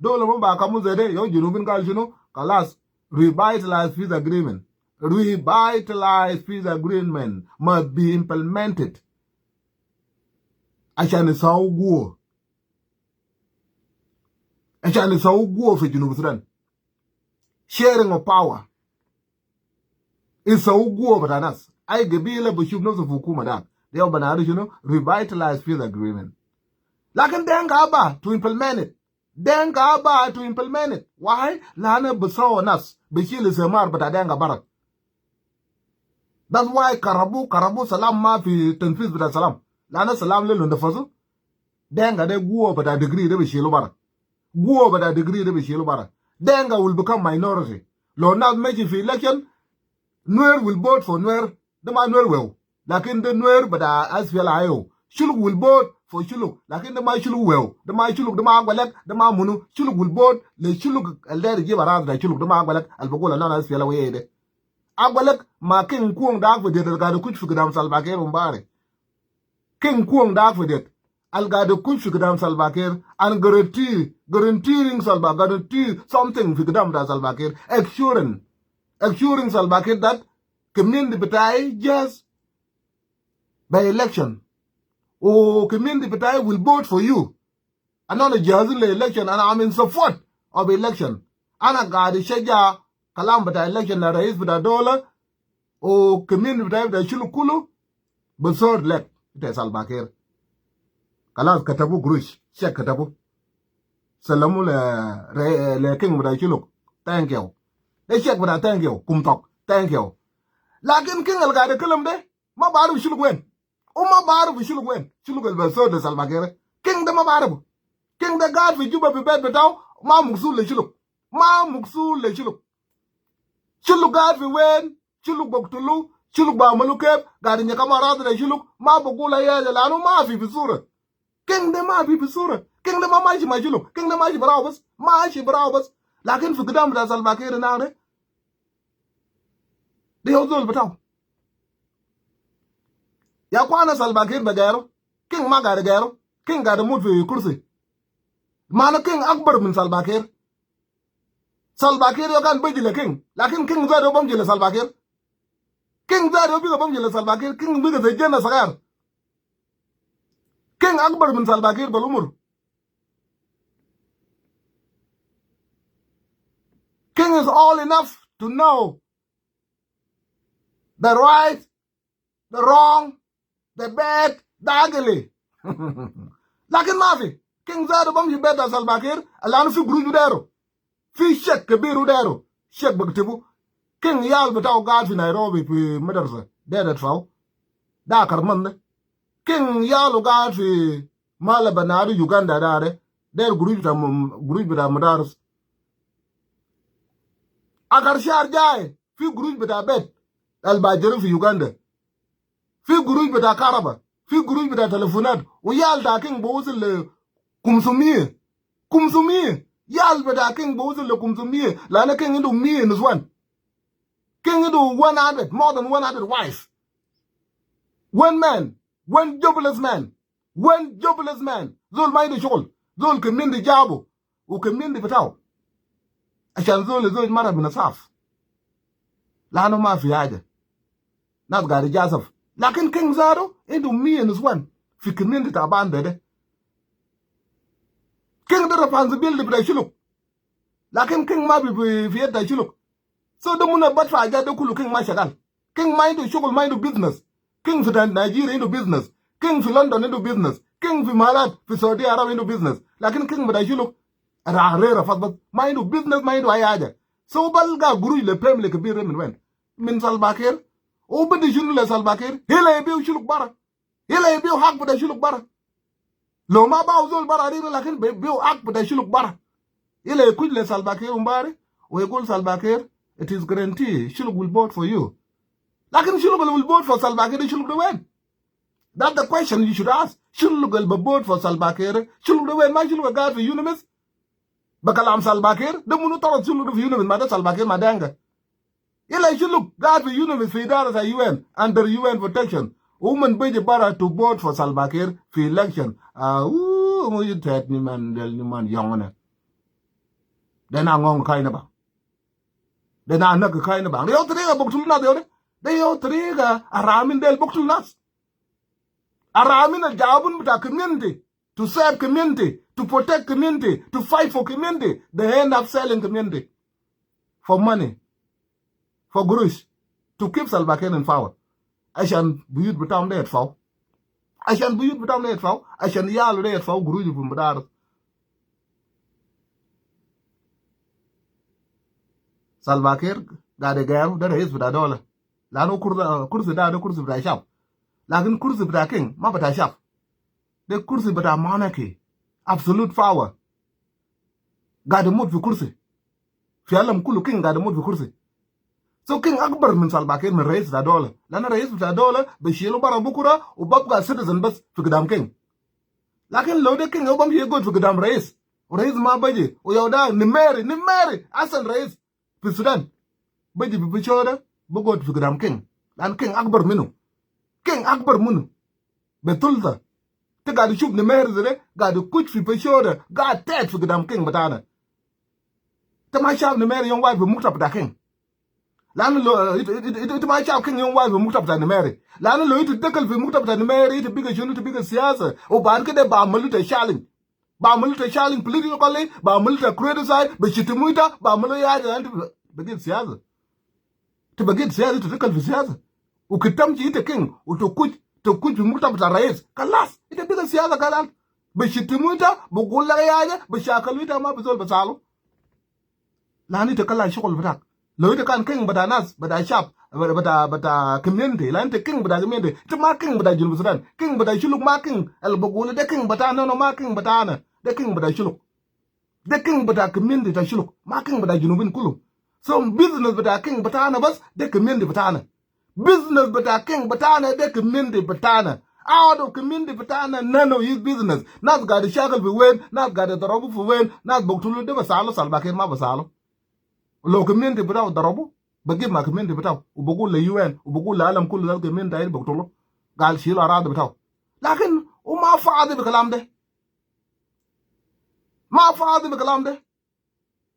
dole mun ba kamu zede yo junubin kal shinu kalas revitalize peace agreement. Revitalize peace agreement must be implemented. Achani sauguo. Achani sauguo for Junub Sudan. Sharing of power. It's sauguo batanas. I gebile bushub no fukuma da. They are banana, revitalize peace agreement. Lakin denga to implement it. Denga to implement it. Why? Lana busaw nas. Bishil is a mar but adenga barak. That's why karabu salam ma fi tanfiz bita salam. Lana salam le lunda fasu. Denga de guo but a degree de bishilu barak. Guo but a degree de bishilu barak. Denga will become minority. Lo not making for election. Nuer will vote for Nuer. The man will. Lakin the Nuer but as well ayo. Shuluk will vote for Shuluk. Lakin the my Shuluk will. The my Shuluk, the ma walek, the ma munu. Shuluk will vote. Le Shuluk already give around the Shuluk, the ma walek. Albagola non as well away. Agwalek ma king kuong dag for the gado kuch fukadam salbakir umbare. King kuong dag for it. Al gado kuch fukadam salbakir and guaranteeing salbakir, guarantee something fukadam da salbakir. Assuring salbakir that community betai just by election. Oh, community betai will vote for you. Another just election and I'm in support of election. Ana gado shaja kalam bata election na rais bata dola o community bata shulu kulu besor lek ite salbakir kalas katabu grush shek katabu salamu le king bata shulu thank you le shek bata thank you kumtok thank you lakin king al gade kalam de ma baru shulu wen o ma baru shulu wen shulu gal besor de salbakir king de ma baru king de gad fi juba bi bet betaw ma muksul le shulu Chuluk gad fi wen, chuluk boktulu, chuluk ba malukeb, gadi nye kamarada de chuluk, ma bokula yele lanu ma fi bisura. King de ma fi bisura. King de ma maji ma chuluk. King de maji baraubas. Maji baraubas. Lakin fi gidam da salbakir na ne. De hozul bataw. Ya kwana salbakir da gero. King ma gadi gero. King gadi mut fi kursi. Mana king akbar min salbakir. Salbakir yo kan bejile king. Lakin king zado bam jile salbakir. King zado biga bam jile salbakir. King biga zejena sagar. King akbar min salbakir balumur. King is all enough to know the right, the wrong, the bad, the ugly. Lakin mafi. King zado bam jibeta salbakir. Alanu fi gruju dero. Fi shek kabiru dero. Shek bagtibu. King yal betaw gad fi Nairobi fi madarsa. Dedet faw. Da karman. King yal gad fi mala banadu Uganda dare. Der guruj bita madaras. Akar shar jaye. Fi guruj bita bet. Albajiru fi Uganda. Fi guruj bita karaba. Fi guruj bita telefonat. U yal da king bawusil kumsumie. Yal bada king bawusil le kumsumie. Lana king into me in this one. King into 100, more than 100 wives. One man, one jobless man. Zol mind the shol. Zol kemin the jabu. U kemin the pataw. Ashan zol mara binasaf. Lano ma fi haja. Nas gari jasaf. Lakin king zaro into me in this one. Fi kemin the taban dede. King the responsibility bida shuluk. Lakin king ma bi fiyet da shuluk. So the muna batfa aja de kulu king ma shagal. King mind to shugul mind to business. King fi Nigeria into business. King fi London into business. King fi Malat fi Saudi Arabia into business. Lakin king bida shuluk. Rarera fatbat. Mind to business mind to ayaja. So balga guru le prem le kabir min wen. Min salbakir. Obedi shunu le salbakir. Hele biu shuluk bara. Hele biu hak bida shuluk bara. Lo ma ba uzol bara rira lakin biu hak bida shuluk bara. Ile kuj le salbakir umbari. We gul salbakir. It is guarantee shuluk will vote for you. Lakin shuluk will vote for salbakir. Shuluk the win. That's the question you should ask. Shuluk will vote for salbakir. Shuluk the win. Ma shuluk gad for unimis. Bakalam salbakir. The munu tarot shuluk for unimis. Mada salbakir madanga. Ile shuluk gad for unimis. Fi idara sa UN. Under UN protection. Woman beje bara to vote for salbakir for election. Mu you tet ni man del ni man yongone. de na ngong kai na ba de na nak kai na ba de yo triga boktul na de yo triga aramin del boktul nas aramin al jabun bita community to serve community to protect community to fight for community they end up selling community for money for grush to keep Salva Kiir in power ashan buyut bitam de faw ashan buyut bitam de faw ashan yalu de faw grush bu mbadar Salva Kiir gade garu da rais bida dola lanu kursi da kursi bida shaf lakin kursi bida king ma bida shaf de kursi bida monarchy absolute power gade mut fi kursi fi alam kulu king gade mut fi kursi so king akbar min Salva Kiir min rais bida dola lana rais bida dola bishilu bara bukura u babga citizen bas fi gidam king lakin lo de king obam ye god fi gidam rais ma baje o yawda ni meri asan rais fi Sudan baji bi bichora bogod fi gidam king lan king akbar minu betulta te gadi shub ni mer zere gadi kuch fi bichora gad tet fi gidam king batana te ma shab ni mer yon wai bi mukta bata king lan lo it ma shab king yon wai bi mukta bata ni mer lan lo it dekal fi mukta bata ni mer it biga shunu te biga siyasa o ban ke de ba malu te shalin politically ba malu te criticize be shitimuita ba malu ya begin siyasa te dekal fi siyasa ukitam ci ite king to kuch murtabata rais kalas ite biga siyasa kalal be shitimuita bu gulla yaja be shakaluita ma bizol basalo lani te kala shukul batak lo ite kan king bada nas bada shap bada community lani te king bada community te ma king bada julu Sudan king bada shuluk ma king el bugula de king bada no ma king bada na de king bada shuluk de king bada community ta shuluk ma king bada junubin kulum so business bada king bada na bas de community bada na business bata king batana de community batana out of community batana none of his business not got the shackle for wen not got the darabu for wen not boktulu de basalo Salva Kiir ma basalo lo community bataw darabu bagi ma community bataw ubugu le UN ubugu la alam kullu dal community ay boktulu gal shilo arad bataw lakin uma faade bi kalam de